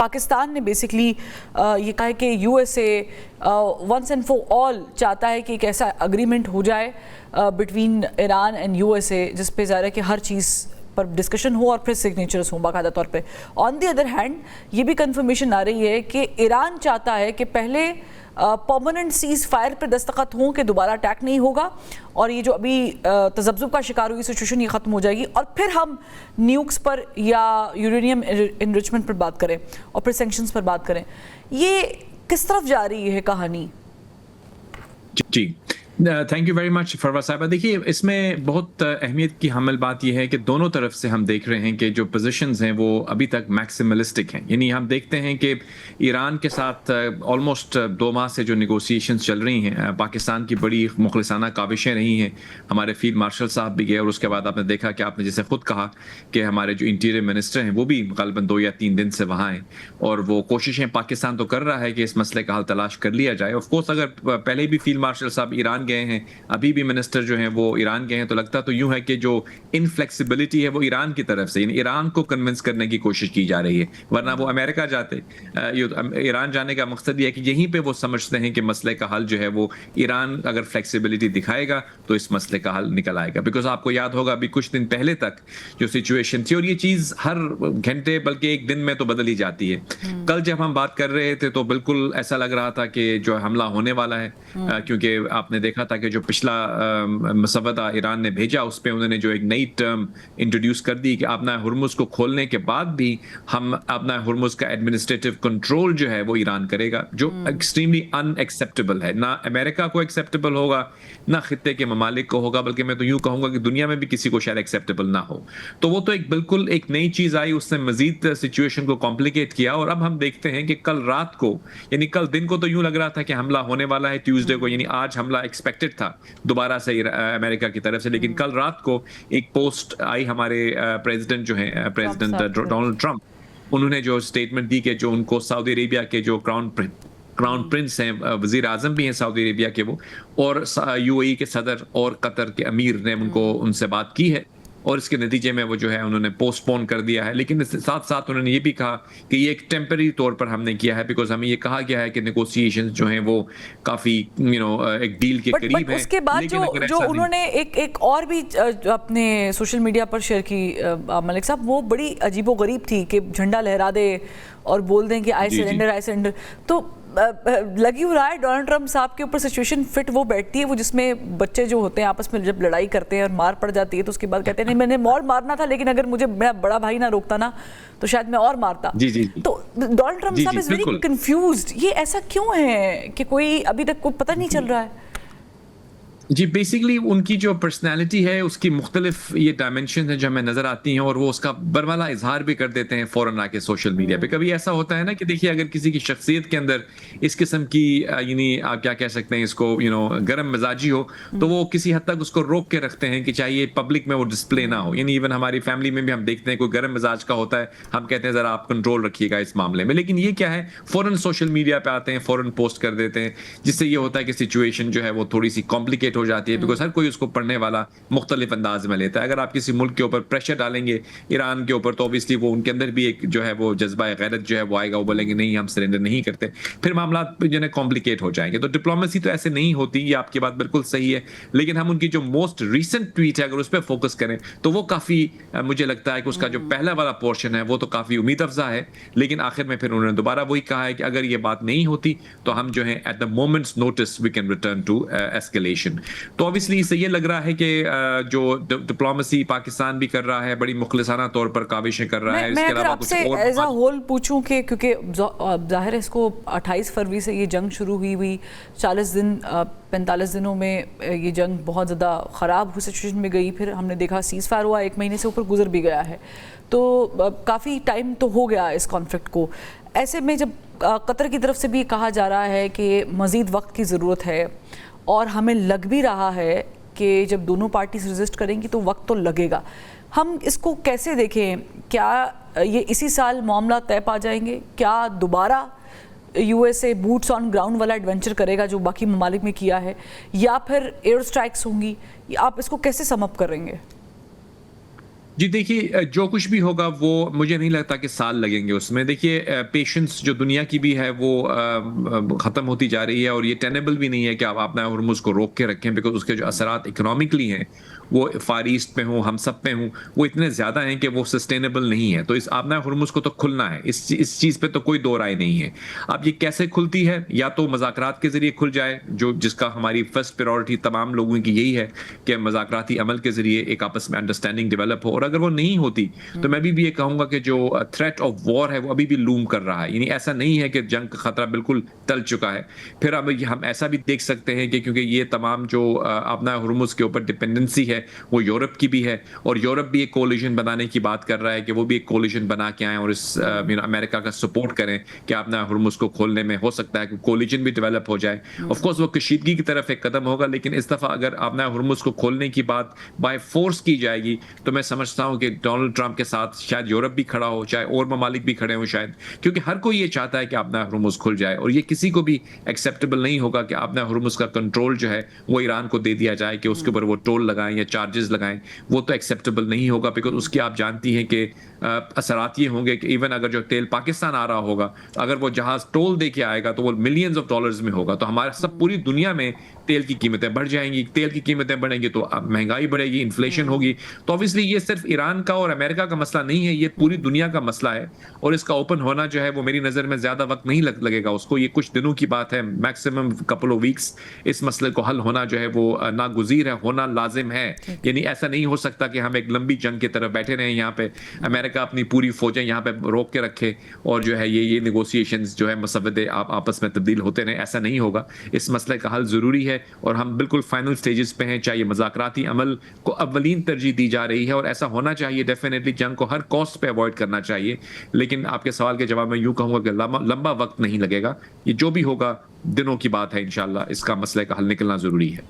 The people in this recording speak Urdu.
پاکستان نے بیسکلی یہ کہا ہے کہ U S A once and for all چاہتا ہے کہ ایک ایسا اگریمنٹ ہو جائے between Iran and U S A جس پہ ظاہر ہے کہ ہر چیز پر ڈسکشن ہو اور پھر سگنیچرز ہوں باقاعدہ طور پہ. آن دی ادر ہینڈ یہ بھی کنفرمیشن آ رہی ہے کہ ایران چاہتا ہے کہ پہلے پرماننٹ سیز فائر پہ دستخط ہوں کہ دوبارہ اٹیک نہیں ہوگا اور یہ جو ابھی تذبذب کا شکار ہوئی سچویشن یہ ختم ہو جائے گی اور پھر ہم نیوکس پر یا یورینیم انرچمنٹ پر بات کریں اور پھر سینکشنز پر بات کریں. یہ کس طرف جا رہی ہے کہانی؟ جی thank you very much Feroz صاحبہ. دیکھیے اس میں بہت اہمیت کی حامل بات یہ ہے کہ دونوں طرف سے ہم دیکھ رہے ہیں کہ جو پوزیشنز ہیں وہ ابھی تک میکسیملسٹک ہیں. یعنی ہم دیکھتے ہیں کہ ایران کے ساتھ آلموسٹ 2 ماہ سے جو نیگوسیشنز چل رہی ہیں, پاکستان کی بڑی مخلصانہ کاوشیں رہی ہیں. ہمارے فیلڈ مارشل صاحب بھی گئے اور اس کے بعد آپ نے دیکھا کہ آپ نے جیسے خود کہا کہ ہمارے جو انٹیریئر منسٹر ہیں وہ بھی غالباً 2 یا 3 دن سے وہاں ہیں اور وہ کوششیں پاکستان تو کر رہا ہے کہ اس مسئلے کا حل تلاش کر لیا جائے. آف کورس اگر پہلے بھی فیلڈ مارشل صاحب ایران گئے ہیں, ابھی بھی منسٹر جو ہیں وہ ایران گئے ہیں, تو لگتا تو یوں ہے کہ جو انفلیکسیبلٹی ہے وہ ایران کی طرف سے, یعنی ایران کو کنونس کرنے کی کوشش کی جا رہی ہے, ورنہ وہ امریکہ جاتے. ایران جانے کا مقصد یہ ہے کہ یہیں پہ وہ سمجھتے ہیں کہ مسئلے کا حل جو ہے وہ ایران اگر فلیکسیبلٹی دکھائے گا تو اس مسئلے کا حل نکل آئے گا. بیکاز آپ کو یاد ہوگا ابھی کچھ دن پہلے تک جو سچویشن تھی, اور یہ چیز ہر گھنٹے بلکہ ایک دن میں تو بدل ہی جاتی ہے. کل جب ہم بات کر رہے تھے تو بالکل ایسا لگ رہا تھا کہ جو حملہ ہونے والا ہے, کیونکہ آپ نے دیکھا تھا کہ جو پچھلا مسودہ ایران نے بھیجا اس پہ انہوں نے جو ایک نئی ٹرم انٹروڈیوس کر دی کہ اپنا ہرمز کو کھولنے کے بعد بھی ہم اپنا ہرمز کا ایڈمنسٹریٹو کنٹرول جو ہے وہ ایران کرے گا, جو ایکسٹریملی ان ایکسیپٹیبل ہے. نہ امریکہ کو ایکسیپٹیبل ہوگا نہ خطے کے ممالک کو ہوگا, بلکہ میں تو یوں کہوں گا کہ دنیا میں بھی کسی کو شاید ایکسیپٹیبل نہ ہو. تو وہ تو ایک بالکل ایک نئی چیز آئی, اس نے مزید سچویشن کو کمپلیکیٹ کیا. اور اب ہم دیکھتے ہیں کہ کل رات کو, یعنی کل دن کو تو یوں لگ رہا تھا کہ حملہ ہونے والا ہے ٹیوزڈے کو, یعنی آج حملہ ایکسپیکٹڈ تھا دوبارہ سے امریکہ کی طرف سے, لیکن کل رات کو ایک پوسٹ آئی ہمارے پریزیڈنٹ جو ہیں پریزیڈنٹ ڈونلڈ ٹرمپ, انہوں نے جو اسٹیٹمنٹ دی کہ جو ان کو سعودی عربیہ کے جو کراؤن پرنس ہیں, وزیر اعظم بھی ہیں سعودی عربیہ کے وہ, اور یو اے ای کے صدر اور قطر کے امیر نے ان سے بات کی ہے, اور اس کے نتیجے میں وہ جو ہے انہوں نے پوسٹ پون کر دیا ہے. لیکن اس کے ساتھ ساتھ انہوں نے یہ بھی کہا کہ یہ ایک ٹیمپرری طور پر ہم نے کیا ہے, بیکاز ہمیں یہ کہا گیا ہے کہ نیگوسیشن جو ہیں وہ کافی ایک ڈیل کے قریب ہیں. اس کے بعد جو انہوں نے ایک اور بھی اپنے سوشل میڈیا پر شیئر کی ملک صاحب, وہ بڑی عجیب و غریب تھی کہ جھنڈا لہرا دے اور بول دیں کہ آئی سرنڈر. تو لگی ہو رہا ہے ڈونلڈ ٹرمپ صاحب کے اوپر سچویشن فٹ وہ بیٹھتی ہے, وہ جس میں بچے جو ہوتے ہیں آپس میں جب لڑائی کرتے ہیں اور مار پڑ جاتی ہے تو اس کے بعد کہتے ہیں نہیں میں نے مارنا تھا, لیکن اگر مجھے میرا بڑا بھائی نہ روکتا نا تو شاید میں اور مارتا. تو ڈونلڈ ٹرمپ صاحب از ویری کنفیوزڈ. یہ ایسا کیوں ہے کہ کوئی ابھی تک کوئی پتہ نہیں چل رہا ہے؟ جی بیسیکلی ان کی جو پرسنالٹی ہے اس کی مختلف یہ ڈائمنشن ہیں جو ہمیں نظر آتی ہیں, اور وہ اس کا بروالا اظہار بھی کر دیتے ہیں فوراً آ کے سوشل میڈیا پہ. کبھی ایسا ہوتا ہے نا کہ دیکھیے اگر کسی کی شخصیت کے اندر اس قسم کی یعنی آپ کیا کہہ سکتے ہیں اس کو گرم مزاجی ہو, تو وہ کسی حد تک اس کو روک کے رکھتے ہیں کہ چاہیے پبلک میں وہ ڈسپلے نہ ہو. یعنی ایون ہماری فیملی میں بھی ہم دیکھتے ہیں کوئی گرم مزاج کا ہوتا ہے, ہم کہتے ہیں ذرا آپ کنٹرول رکھیے گا اس معاملے میں, لیکن یہ کیا ہے فوراً سوشل میڈیا پہ آتے ہیں, فوراً پوسٹ کر دیتے ہیں, جس سے یہ ہوتا ہے کہ سچویشن جو ہے وہ تھوڑی سی کمپلیکیٹ ہو جاتی ہے, بیکاز ہر کوئی اس کو پڑھنے والا مختلف انداز میں لیتا ہے. اگر آپ کسی ملک کے اوپر پریشر ڈالیں گے ایران کے اوپر, تو اوبویسلی وہ ان کے اندر بھی ایک جو ہے وہ جذبہ غیرت جو ہے وہ آئے گا, وہ بولیں گے نہیں ہم سرنڈر نہیں کرتے, پھر معاملات جو ہے کمپلیکیٹ ہو جائیں گے. تو ڈپلومیسی تو ایسے نہیں ہوتی, یہ آپ کی بات بالکل صحیح ہے, لیکن ہم ان کی جو موسٹ ریسنٹ ٹویٹ ہے اگر اس پہ فوکس کریں تو وہ کافی مجھے لگتا ہے کہ اس کا جو پہلا والا پورشن ہے وہ تو کافی امید افزا ہے, لیکن آخر میں پھر انہوں نے دوبارہ وہی کہا ہے کہ اگر یہ بات نہیں ہوتی تو ہم جو ہے at the moment's notice we can return to escalation. تو اوبویسلی اس سے یہ لگ رہا ہے کہ جو ڈپلومیسی پاکستان بھی کر رہا ہے بڑی مخلصانہ طور پر کاوشیں کر رہا ہے. میں اگر آپ سے ایز اے ہول پوچھوں کہ کیونکہ ظاہر ہے اس کو 28 فروری سے یہ جنگ شروع ہوئی 40 دن 45 دنوں میں یہ جنگ بہت زیادہ خراب ہوئی سچویشن میں گئی, پھر ہم نے دیکھا سیز فائر ہوا, 1 مہینے سے اوپر گزر بھی گیا ہے, تو کافی ٹائم تو ہو گیا اس کانفلکٹ کو. ایسے میں جب قطر کی طرف سے بھی کہا جا رہا ہے کہ مزید وقت کی ضرورت ہے, اور ہمیں لگ بھی رہا ہے کہ جب دونوں پارٹیز ریزسٹ کریں گی تو وقت تو لگے گا, ہم اس کو کیسے دیکھیں؟ کیا یہ اسی سال معاملہ طے پا جائیں گے؟ کیا دوبارہ U S A boots on ground والا ایڈونچر کرے گا جو باقی ممالک میں کیا ہے, یا پھر ایئر اسٹرائکس ہوں گی؟ آپ اس کو کیسے سم اپ کریں گے؟ جی دیکھیے جو کچھ بھی ہوگا وہ مجھے نہیں لگتا کہ سال لگیں گے اس میں. دیکھیے پیشنس جو دنیا کی بھی ہے وہ ختم ہوتی جا رہی ہے, اور یہ ٹینیبل بھی نہیں ہے کہ آپ اپنا ہرمز کو روک کے رکھیں, بیکاز اس کے جو اثرات اکنامکلی ہیں وہ فار ایسٹ پہ ہوں, ہم سب پہ ہوں, وہ اتنے زیادہ ہیں کہ وہ سسٹینیبل نہیں ہے. تو اس آبنا ہرمز کو تو کھلنا ہے, اس چیز پہ تو کوئی دو رائے نہیں ہے. اب یہ کیسے کھلتی ہے؟ یا تو مذاکرات کے ذریعے کھل جائے, جس کا ہماری فرسٹ پریورٹی تمام لوگوں کی یہی ہے کہ مذاکراتی عمل کے ذریعے ایک آپس میں انڈرسٹینڈنگ ڈیولپ ہو. اور اگر وہ نہیں ہوتی تو میں بھی یہ کہوں گا کہ جو تھریٹ آف وار ہے وہ ابھی بھی لوم کر رہا ہے. یعنی ایسا نہیں ہے کہ جنگ کا خطرہ بالکل ٹل چکا ہے. پھر اب ہم ایسا بھی دیکھ سکتے ہیں کہ کیونکہ یہ تمام جو اپنا ہرمز کے اوپر ڈپینڈنسی ہے وہ یورپ کی بھی ہے, اور یورپ بھی ایک کولیشن بنانے کی بات کر رہا ہے کہ وہ بھی ایک کولیشن بنا کے آئیں اور اس امریکہ کا سپورٹ کریں کہ اپنا ہرمز کو کھولنے میں ہو سکتا ہے کہ کولیشن بھی ڈیولپ ہو جائے. آف کورس وہ کشیدگی کی طرف ایک قدم ہوگا, لیکن اس دفعہ اگر اپنا ہرمز کو کھولنے کی بات بائی فورس کی جائے گی تو میں سمجھتا ہوں کہ ڈونلڈ ٹرمپ کے ساتھ شاید یورپ بھی کھڑا ہو, چاہے اور ممالک بھی کھڑے ہوں شاید, کیونکہ ہر کوئی یہ چاہتا ہے کہ اپنا ہرمز کھل جائے. اور یہ کسی کو بھی ایکسیپٹیبل نہیں ہوگا کہ اپنا ہرمز کا کنٹرول جو ہے وہ ایران کو دے دیا جائے کہ اس کے اوپر وہ ٹول لگائیں یا چارجز لگائیں. وہ تو ایکسیپٹیبل نہیں ہوگا, بیکاز اس کی آپ جانتی ہیں کہ اثرات یہ ہوں گے کہ ایون اگر جو تیل پاکستان آ رہا ہوگا, اگر وہ جہاز ٹول دے کے آئے گا تو وہ ملینز آف ڈالرز میں ہوگا. تو ہمارا سب پوری دنیا میں تیل کی قیمتیں بڑھ جائیں گی, تیل کی قیمتیں بڑھیں گی تو مہنگائی بڑھے گی, انفلیشن ہوگی. تو obviously یہ صرف ایران کا اور امریکہ کا مسئلہ نہیں ہے, یہ پوری دنیا کا مسئلہ ہے. اور اس کا اوپن ہونا جو ہے وہ میری نظر میں زیادہ وقت نہیں لگے گا اس کو, یہ کچھ دنوں کی بات ہے, میکسیمم کپل آف ویکس. اس مسئلے کو حل ہونا جو ہے وہ ناگزیر ہے, ہونا لازم ہے. یعنی ایسا نہیں ہو سکتا کہ ہم ایک لمبی جنگ کی طرف بیٹھے رہیں یہاں پہ, امریکہ اپنی پوری فوجیں یہاں پہ روک کے رکھے اور جو ہے یہ نیگوسیشنز جو ہے مسودے آپس میں تبدیل ہوتے رہیں. ایسا نہیں ہوگا. اس مسئلے کا حل ضروری ہے, اور ہم بالکل فائنل سٹیجز پہ ہیں. چاہیے مذاکراتی عمل کو اولین ترجیح دی جا رہی ہے, اور ایسا ہونا چاہیے. ڈیفینیٹلی جنگ کو ہر کاسٹ پہ اوائڈ کرنا چاہیے. لیکن آپ کے سوال کے جواب میں یوں کہوں گا کہ لمبا وقت نہیں لگے گا. یہ جو بھی ہوگا دنوں کی بات ہے, انشاءاللہ اس کا مسئلے کا حل نکلنا ضروری ہے.